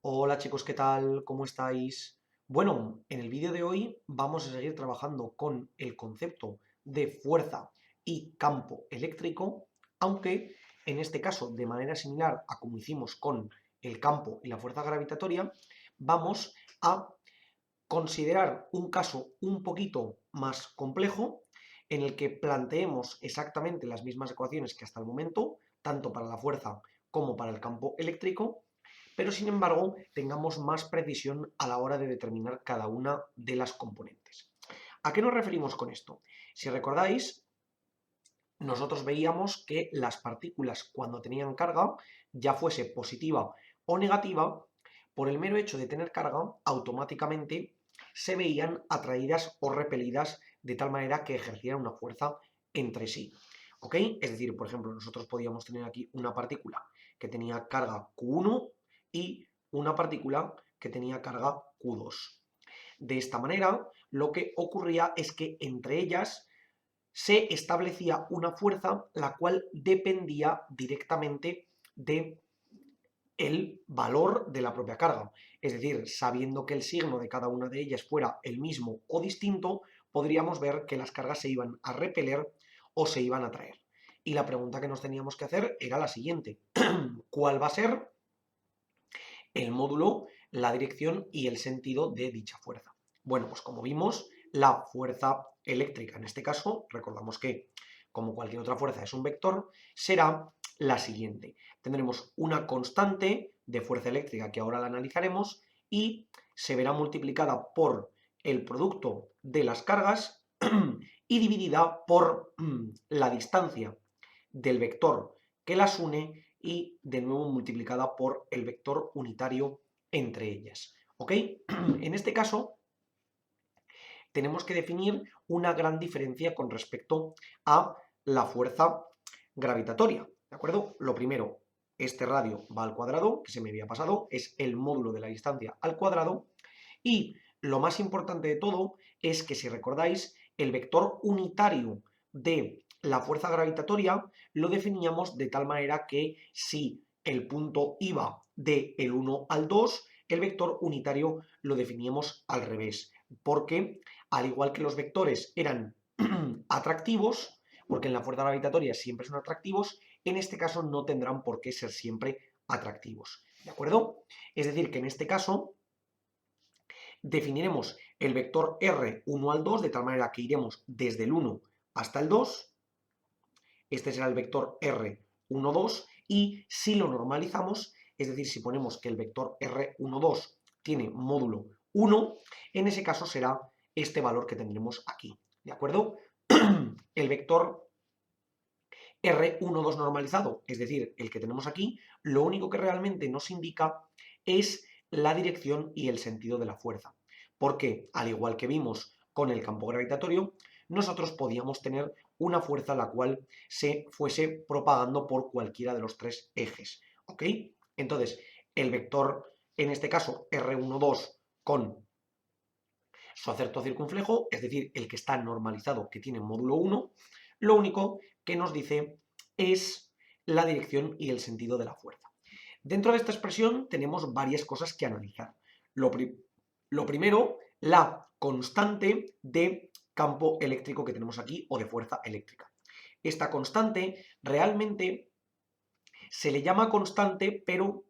Hola chicos, ¿qué tal? ¿Cómo estáis? Bueno, en el vídeo de hoy vamos a seguir trabajando con el concepto de fuerza y campo eléctrico, aunque en este caso, de manera similar a como hicimos con el campo y la fuerza gravitatoria, vamos a considerar un caso un poquito más complejo en el que planteemos exactamente las mismas ecuaciones que hasta el momento, tanto para la fuerza como para el campo eléctrico, pero sin embargo tengamos más precisión a la hora de determinar cada una de las componentes. ¿A qué nos referimos con esto? Si recordáis, nosotros veíamos que las partículas cuando tenían carga, ya fuese positiva o negativa, por el mero hecho de tener carga, automáticamente se veían atraídas o repelidas de tal manera que ejercían una fuerza entre sí. ¿Ok? Es decir, por ejemplo, nosotros podíamos tener aquí una partícula que tenía carga Q1 y una partícula que tenía carga Q2. De esta manera, lo que ocurría es que entre ellas se establecía una fuerza la cual dependía directamente de el valor de la propia carga. Es decir, sabiendo que el signo de cada una de ellas fuera el mismo o distinto, podríamos ver que las cargas se iban a repeler o se iban a atraer. Y la pregunta que nos teníamos que hacer era la siguiente: ¿cuál va a ser el módulo, la dirección y el sentido de dicha fuerza? Bueno, pues como vimos, la fuerza eléctrica, en este caso, recordamos que como cualquier otra fuerza es un vector, será la siguiente. Tendremos una constante de fuerza eléctrica que ahora la analizaremos y se verá multiplicada por el producto de las cargas y dividida por la distancia del vector que las une y de nuevo multiplicada por el vector unitario entre ellas. ¿Ok? En este caso tenemos que definir una gran diferencia con respecto a la fuerza gravitatoria. ¿De acuerdo? Lo primero, este radio va al cuadrado, que se me había pasado, es el módulo de la distancia al cuadrado. Y lo más importante de todo es que, si recordáis, el vector unitario de la fuerza gravitatoria lo definíamos de tal manera que si el punto iba del 1 al 2, el vector unitario lo definíamos al revés, porque al igual que los vectores eran atractivos, porque en la fuerza gravitatoria siempre son atractivos, en este caso no tendrán por qué ser siempre atractivos. ¿De acuerdo? Es decir, que en este caso definiremos el vector r 1 al 2 de tal manera que iremos desde el 1 hasta el 2. Este será el vector r 1, 2, y si lo normalizamos, es decir, si ponemos que el vector r 1, 2 tiene módulo 1, en ese caso será este valor que tendremos aquí. ¿De acuerdo? El vector R12 normalizado, es decir, el que tenemos aquí, lo único que realmente nos indica es la dirección y el sentido de la fuerza. Porque, al igual que vimos con el campo gravitatorio, nosotros podíamos tener una fuerza la cual se fuese propagando por cualquiera de los tres ejes. ¿Ok? Entonces, el vector, en este caso, R12 con su acerto circunflejo, es decir, el que está normalizado, que tiene módulo 1, lo único que nos dice es la dirección y el sentido de la fuerza. Dentro de esta expresión tenemos varias cosas que analizar. Lo primero, la constante de campo eléctrico que tenemos aquí, o de fuerza eléctrica. Esta constante realmente se le llama constante, pero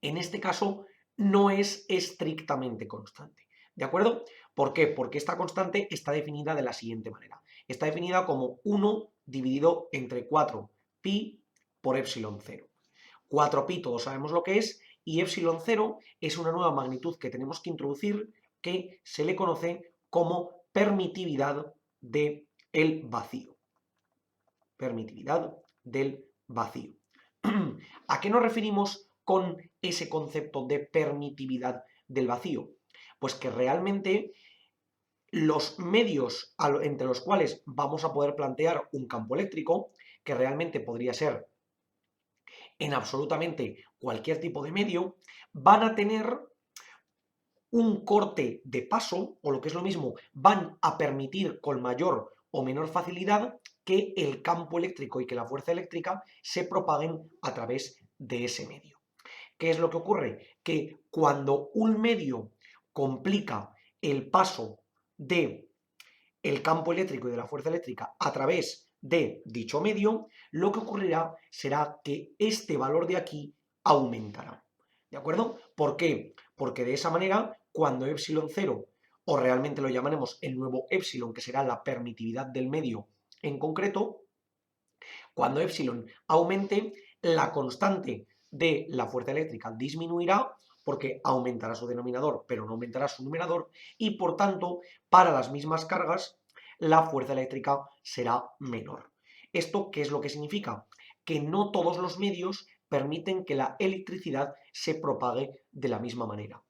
en este caso no es estrictamente constante. ¿De acuerdo? ¿Por qué? Porque esta constante está definida de la siguiente manera. Está definida como 1 dividido entre 4 pi por epsilon 0. 4pi todos sabemos lo que es, y epsilon 0 es una nueva magnitud que tenemos que introducir, que se le conoce como permitividad del vacío. Permitividad del vacío. ¿A qué nos referimos con ese concepto de permitividad del vacío? Pues que realmente los medios entre los cuales vamos a poder plantear un campo eléctrico, que realmente podría ser en absolutamente cualquier tipo de medio, van a tener un corte de paso, o lo que es lo mismo, van a permitir con mayor o menor facilidad que el campo eléctrico y que la fuerza eléctrica se propaguen a través de ese medio. ¿Qué es lo que ocurre? Que cuando un medio complica el paso de el campo eléctrico y de la fuerza eléctrica a través de dicho medio, lo que ocurrirá será que este valor de aquí aumentará. ¿De acuerdo? ¿Por qué? Porque de esa manera, cuando epsilon 0, o realmente lo llamaremos el nuevo epsilon, que será la permitividad del medio en concreto, cuando epsilon aumente, la constante de la fuerza eléctrica disminuirá porque aumentará su denominador, pero no aumentará su numerador, y por tanto, para las mismas cargas, la fuerza eléctrica será menor. ¿Esto qué es lo que significa? Que no todos los medios permiten que la electricidad se propague de la misma manera.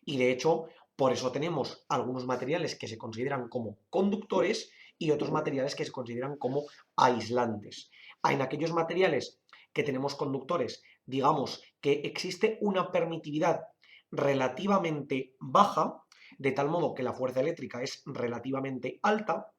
Y de hecho, por eso tenemos algunos materiales que se consideran como conductores y otros materiales que se consideran como aislantes. En aquellos materiales que tenemos conductores, digamos que existe una permitividad relativamente baja, de tal modo que la fuerza eléctrica es relativamente alta,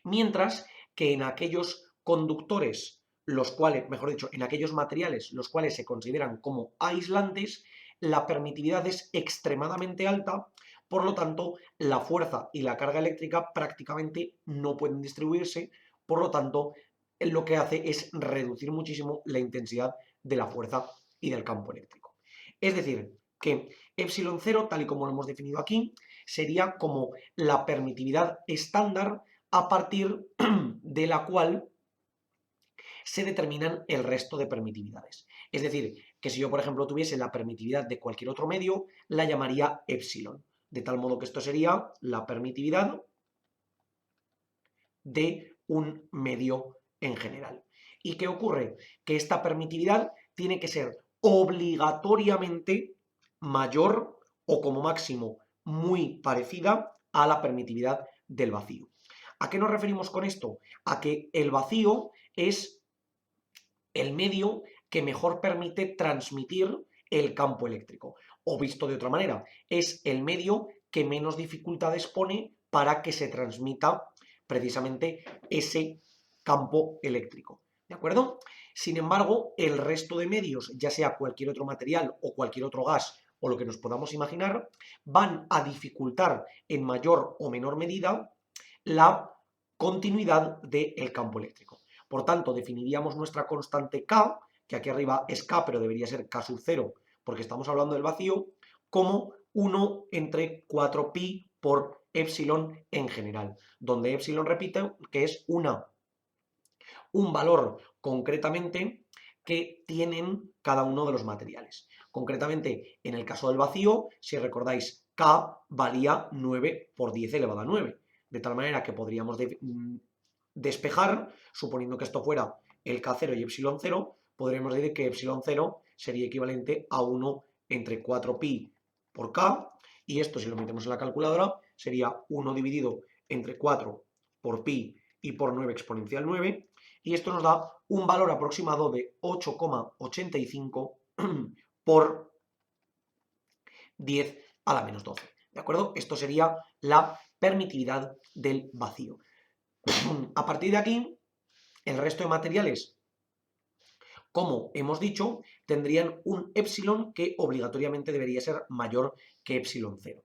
mientras que en aquellos conductores, los cuales, mejor dicho, en aquellos materiales los cuales se consideran como aislantes, la permitividad es extremadamente alta, por lo tanto, la fuerza y la carga eléctrica prácticamente no pueden distribuirse, por lo tanto, lo que hace es reducir muchísimo la intensidad de la fuerza y del campo eléctrico. Es decir, que epsilon 0, tal y como lo hemos definido aquí, sería como la permitividad estándar a partir de la cual se determinan el resto de permitividades. Es decir, que si yo, por ejemplo, tuviese la permitividad de cualquier otro medio, la llamaría epsilon, de tal modo que esto sería la permitividad de un medio en general. ¿Y qué ocurre? Que esta permitividad tiene que ser obligatoriamente mayor o como máximo muy parecida a la permitividad del vacío. ¿A qué nos referimos con esto? A que el vacío es el medio que mejor permite transmitir el campo eléctrico. O visto de otra manera, es el medio que menos dificultades pone para que se transmita precisamente ese campo eléctrico. ¿De acuerdo? Sin embargo, el resto de medios, ya sea cualquier otro material o cualquier otro gas o lo que nos podamos imaginar, van a dificultar en mayor o menor medida la continuidad del campo eléctrico. Por tanto, definiríamos nuestra constante K, que aquí arriba es K, pero debería ser K sub 0, porque estamos hablando del vacío, como 1 entre 4pi por epsilon en general, donde epsilon, repito, que es un valor concretamente que tienen cada uno de los materiales. Concretamente, en el caso del vacío, si recordáis, K valía 9 por 10 elevado a 9, de tal manera que podríamos despejar, suponiendo que esto fuera el K0 y epsilon 0, podríamos decir que epsilon 0 sería equivalente a 1 entre 4pi por K, y esto, si lo metemos en la calculadora, sería 1 dividido entre 4 por pi y por 9 exponencial 9, y esto nos da un valor aproximado de 8,85 por 10 a la menos 12. ¿De acuerdo? Esto sería la permitividad del vacío. A partir de aquí, el resto de materiales, como hemos dicho, tendrían un epsilon que obligatoriamente debería ser mayor que epsilon 0.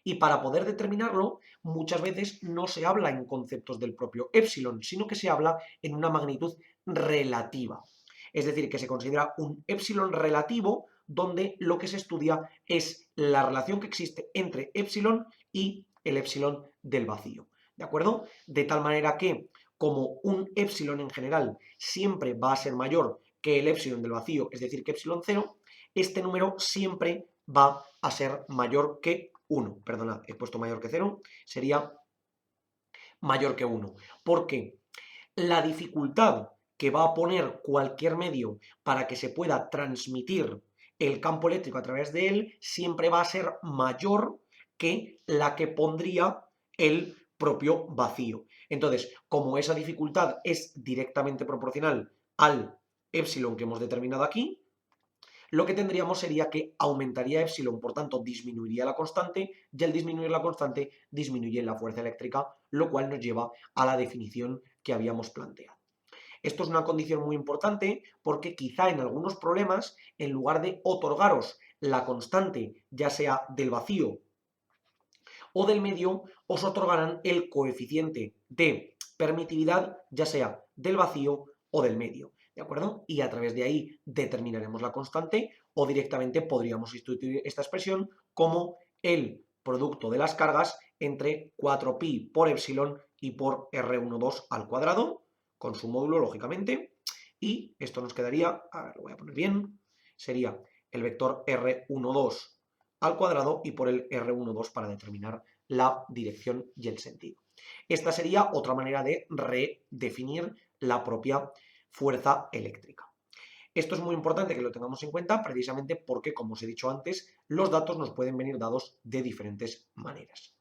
Y para poder determinarlo, muchas veces no se habla en conceptos del propio epsilon, sino que se habla en una magnitud relativa. Es decir, que se considera un epsilon relativo donde lo que se estudia es la relación que existe entre epsilon y el epsilon del vacío. ¿De acuerdo? De tal manera que, como un epsilon en general siempre va a ser mayor que el epsilon del vacío, es decir, que epsilon 0, este número siempre va a ser mayor que 1. Perdonad, he puesto mayor que 0, sería mayor que 1. Porque la dificultad que va a poner cualquier medio para que se pueda transmitir el campo eléctrico a través de él siempre va a ser mayor que la que pondría el propio vacío. Entonces, como esa dificultad es directamente proporcional al epsilon que hemos determinado aquí, lo que tendríamos sería que aumentaría epsilon, por tanto disminuiría la constante, y al disminuir la constante disminuye la fuerza eléctrica, lo cual nos lleva a la definición que habíamos planteado. Esto es una condición muy importante porque quizá en algunos problemas, en lugar de otorgaros la constante, ya sea del vacío o del medio, os otorgarán el coeficiente de permitividad, ya sea del vacío o del medio, ¿de acuerdo? Y a través de ahí determinaremos la constante o directamente podríamos sustituir esta expresión como el producto de las cargas entre 4pi por epsilon y por R12 al cuadrado, con su módulo, lógicamente, y esto nos quedaría, a ver, lo voy a poner bien, sería el vector R12 al cuadrado y por el R12 para determinar la dirección y el sentido. Esta sería otra manera de redefinir la propia fuerza eléctrica. Esto es muy importante que lo tengamos en cuenta precisamente porque, como os he dicho antes, los datos nos pueden venir dados de diferentes maneras.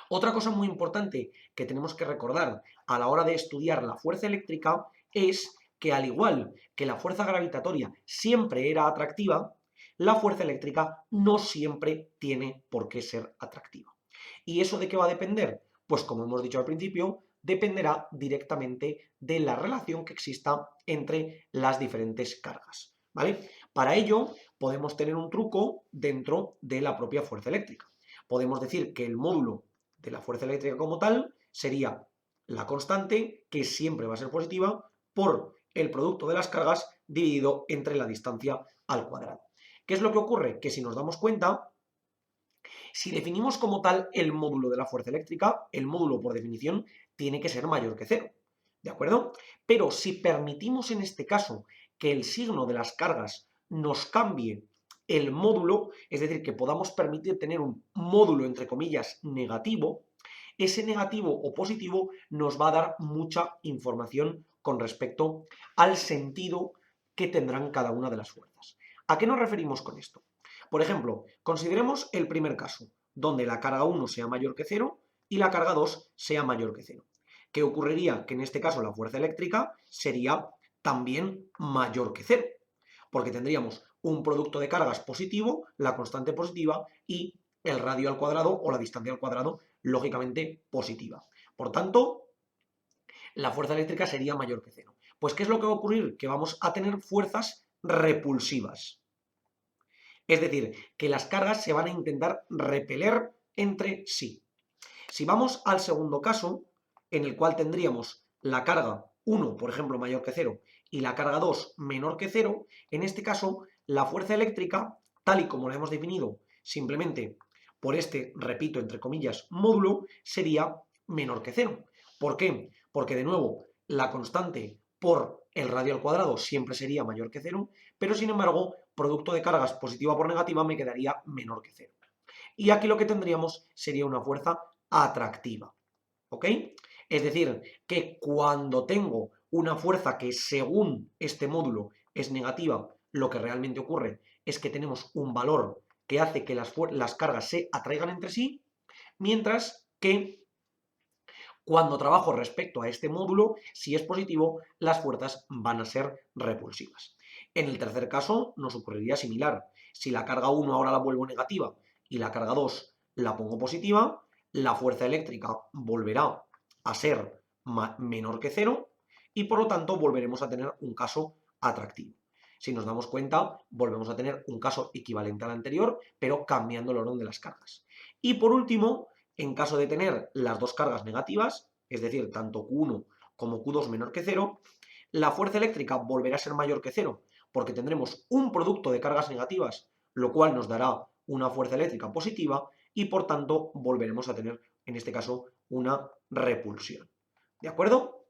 Otra cosa muy importante que tenemos que recordar a la hora de estudiar la fuerza eléctrica es que, al igual que la fuerza gravitatoria siempre era atractiva, la fuerza eléctrica no siempre tiene por qué ser atractiva. ¿Y eso de qué va a depender? Pues como hemos dicho al principio, dependerá directamente de la relación que exista entre las diferentes cargas, ¿vale? Para ello podemos tener un truco dentro de la propia fuerza eléctrica. Podemos decir que el módulo de la fuerza eléctrica como tal sería la constante, que siempre va a ser positiva, por el producto de las cargas dividido entre la distancia al cuadrado. ¿Qué es lo que ocurre? Que si nos damos cuenta, si definimos como tal el módulo de la fuerza eléctrica, el módulo por definición tiene que ser mayor que cero, ¿de acuerdo? Pero si permitimos en este caso que el signo de las cargas nos cambie el módulo, es decir, que podamos permitir tener un módulo, entre comillas, negativo, ese negativo o positivo nos va a dar mucha información con respecto al sentido que tendrán cada una de las fuerzas. ¿A qué nos referimos con esto? Por ejemplo, consideremos el primer caso, donde la carga 1 sea mayor que 0 y la carga 2 sea mayor que 0. ¿Qué ocurriría? Que en este caso la fuerza eléctrica sería también mayor que 0, porque tendríamos un producto de cargas positivo, la constante positiva, y el radio al cuadrado o la distancia al cuadrado, lógicamente positiva. Por tanto, la fuerza eléctrica sería mayor que 0. Pues, ¿qué es lo que va a ocurrir? Que vamos a tener fuerzas repulsivas. Es decir, que las cargas se van a intentar repeler entre sí. Si vamos al segundo caso, en el cual tendríamos la carga 1, por ejemplo, mayor que 0, y la carga 2 menor que 0, en este caso, la fuerza eléctrica, tal y como la hemos definido, simplemente por este, repito, entre comillas, módulo, sería menor que 0. ¿Por qué? Porque, de nuevo, la constante por el radio al cuadrado siempre sería mayor que 0, pero, sin embargo, producto de cargas positiva por negativa me quedaría menor que 0. Y aquí lo que tendríamos sería una fuerza atractiva, ¿ok? Es decir, que cuando tengo una fuerza que según este módulo es negativa, lo que realmente ocurre es que tenemos un valor que hace que las cargas se atraigan entre sí, mientras que cuando trabajo respecto a este módulo, si es positivo, las fuerzas van a ser repulsivas. En el tercer caso nos ocurriría similar. Si la carga 1 ahora la vuelvo negativa y la carga 2 la pongo positiva, la fuerza eléctrica volverá a ser menor que 0 y por lo tanto volveremos a tener un caso atractivo. Si nos damos cuenta, volvemos a tener un caso equivalente al anterior, pero cambiando el orden de las cargas. Y por último, en caso de tener las dos cargas negativas, es decir, tanto Q1 como Q2 menor que 0, la fuerza eléctrica volverá a ser mayor que 0, porque tendremos un producto de cargas negativas, lo cual nos dará una fuerza eléctrica positiva y por tanto volveremos a tener, en este caso, una repulsión. ¿De acuerdo?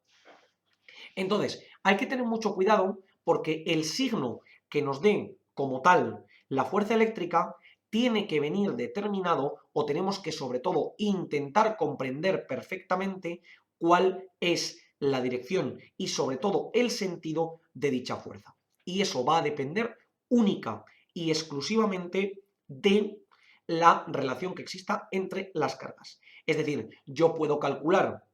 Entonces, hay que tener mucho cuidado porque el signo que nos dé como tal la fuerza eléctrica tiene que venir determinado o tenemos que, sobre todo, intentar comprender perfectamente cuál es la dirección y, sobre todo, el sentido de dicha fuerza. Y eso va a depender única y exclusivamente de la relación que exista entre las cargas. Es decir, yo puedo calcular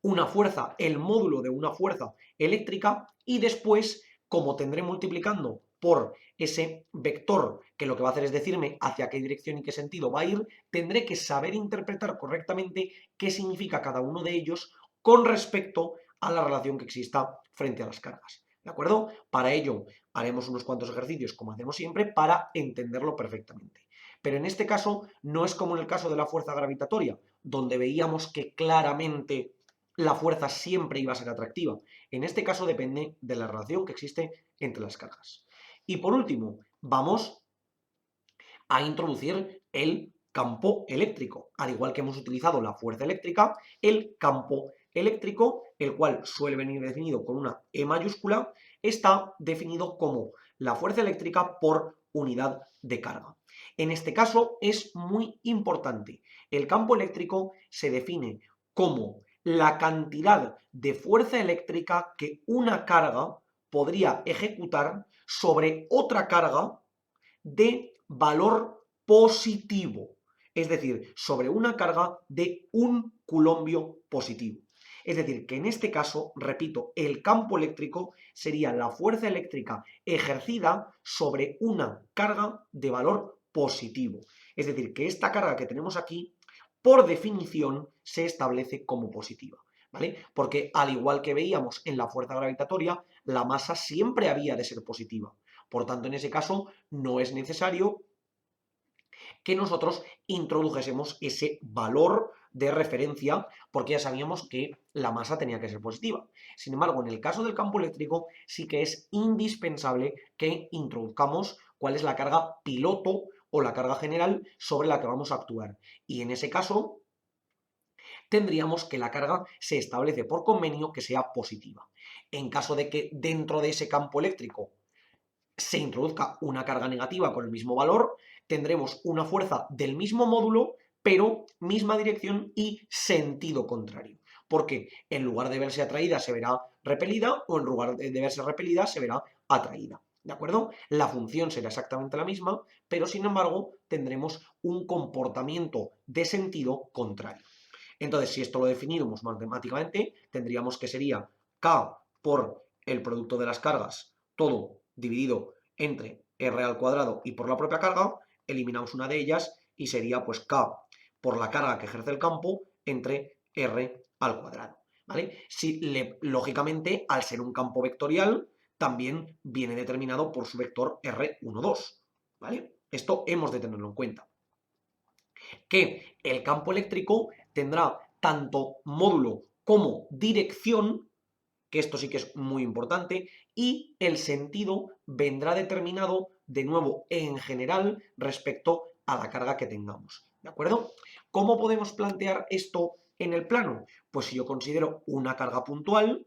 una fuerza, el módulo de una fuerza eléctrica y después, como tendré multiplicando por ese vector que lo que va a hacer es decirme hacia qué dirección y qué sentido va a ir, tendré que saber interpretar correctamente qué significa cada uno de ellos con respecto a la relación que exista frente a las cargas. ¿De acuerdo? Para ello haremos unos cuantos ejercicios, como hacemos siempre, para entenderlo perfectamente. Pero en este caso no es como en el caso de la fuerza gravitatoria, donde veíamos que claramente la fuerza siempre iba a ser atractiva. En este caso depende de la relación que existe entre las cargas. Y por último, vamos a introducir el campo eléctrico. Al igual que hemos utilizado la fuerza eléctrica, el campo eléctrico, el cual suele venir definido con una E mayúscula, está definido como la fuerza eléctrica por unidad de carga. En este caso es muy importante. El campo eléctrico se define como la cantidad de fuerza eléctrica que una carga podría ejecutar sobre otra carga de valor positivo, es decir, sobre una carga de 1 culombio positivo. Es decir, que en este caso, repito, el campo eléctrico sería la fuerza eléctrica ejercida sobre una carga de valor positivo. Es decir, que esta carga que tenemos aquí, por definición, se establece como positiva. ¿Vale? Porque al igual que veíamos en la fuerza gravitatoria, la masa siempre había de ser positiva. Por tanto, en ese caso, no es necesario que nosotros introdujésemos ese valor de referencia porque ya sabíamos que la masa tenía que ser positiva. Sin embargo, en el caso del campo eléctrico sí que es indispensable que introduzcamos cuál es la carga piloto o la carga general sobre la que vamos a actuar. Y en ese caso tendríamos que la carga se establece por convenio que sea positiva. En caso de que dentro de ese campo eléctrico se introduzca una carga negativa con el mismo valor, tendremos una fuerza del mismo módulo, pero misma dirección y sentido contrario. Porque en lugar de verse atraída se verá repelida o en lugar de verse repelida se verá atraída. ¿De acuerdo? La función será exactamente la misma, pero sin embargo tendremos un comportamiento de sentido contrario. Entonces, si esto lo definimos matemáticamente, tendríamos que sería K por el producto de las cargas, todo dividido entre R al cuadrado y por la propia carga, eliminamos una de ellas y sería pues K por la carga que ejerce el campo entre R al cuadrado. ¿Vale? Si lógicamente, al ser un campo vectorial, también viene determinado por su vector R12. ¿Vale? Esto hemos de tenerlo en cuenta. Que el campo eléctrico tendrá tanto módulo como dirección, que esto sí que es muy importante, y el sentido vendrá determinado de nuevo en general respecto a la carga que tengamos. ¿De acuerdo? ¿Cómo podemos plantear esto en el plano? Pues si yo considero una carga puntual,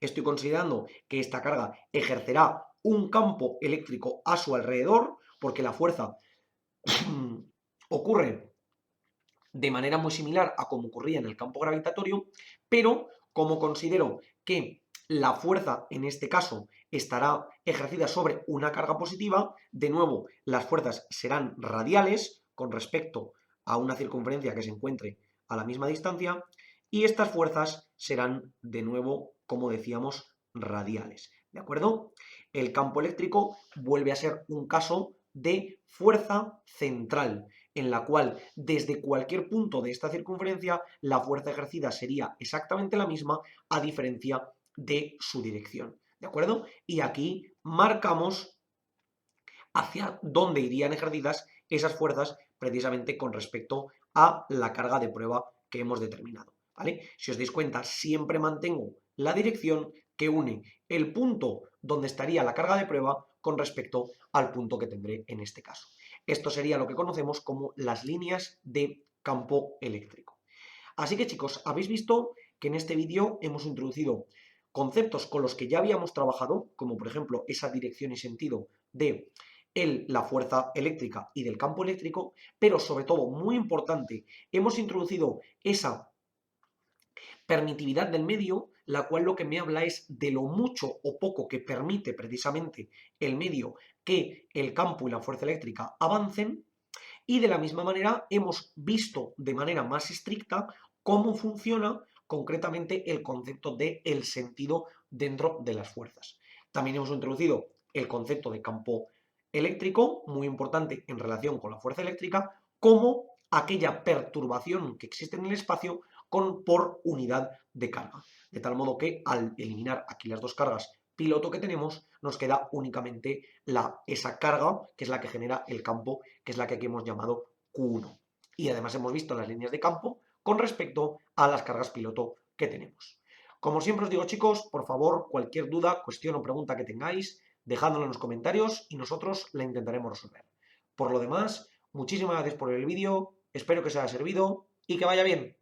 estoy considerando que esta carga ejercerá un campo eléctrico a su alrededor, porque la fuerza ocurre de manera muy similar a como ocurría en el campo gravitatorio, pero como considero que la fuerza en este caso estará ejercida sobre una carga positiva, de nuevo las fuerzas serán radiales con respecto a una circunferencia que se encuentre a la misma distancia y estas fuerzas serán de nuevo, como decíamos, radiales. ¿De acuerdo? El campo eléctrico vuelve a ser un caso de fuerza central, en la cual desde cualquier punto de esta circunferencia la fuerza ejercida sería exactamente la misma a diferencia de su dirección. ¿De acuerdo? Y aquí marcamos hacia dónde irían ejercidas esas fuerzas precisamente con respecto a la carga de prueba que hemos determinado. ¿Vale? Si os dais cuenta, siempre mantengo la dirección que une el punto donde estaría la carga de prueba con respecto al punto que tendré en este caso. Esto sería lo que conocemos como las líneas de campo eléctrico. Así que chicos, habéis visto que en este vídeo hemos introducido conceptos con los que ya habíamos trabajado, como por ejemplo esa dirección y sentido de la fuerza eléctrica y del campo eléctrico, pero sobre todo, muy importante, hemos introducido esa permitividad del medio, la cual lo que me habla es de lo mucho o poco que permite precisamente el medio que el campo y la fuerza eléctrica avancen, y de la misma manera hemos visto de manera más estricta cómo funciona concretamente el concepto de el sentido dentro de las fuerzas. También hemos introducido el concepto de campo eléctrico, muy importante en relación con la fuerza eléctrica, como aquella perturbación que existe en el espacio por unidad de carga. De tal modo que al eliminar aquí las dos cargas piloto que tenemos, nos queda únicamente esa carga, que es la que genera el campo, que es la que aquí hemos llamado Q1. Y además hemos visto las líneas de campo con respecto a las cargas piloto que tenemos. Como siempre os digo, chicos, por favor, cualquier duda, cuestión o pregunta que tengáis, dejádmelo en los comentarios y nosotros la intentaremos resolver. Por lo demás, muchísimas gracias por el vídeo, espero que os haya servido y que vaya bien.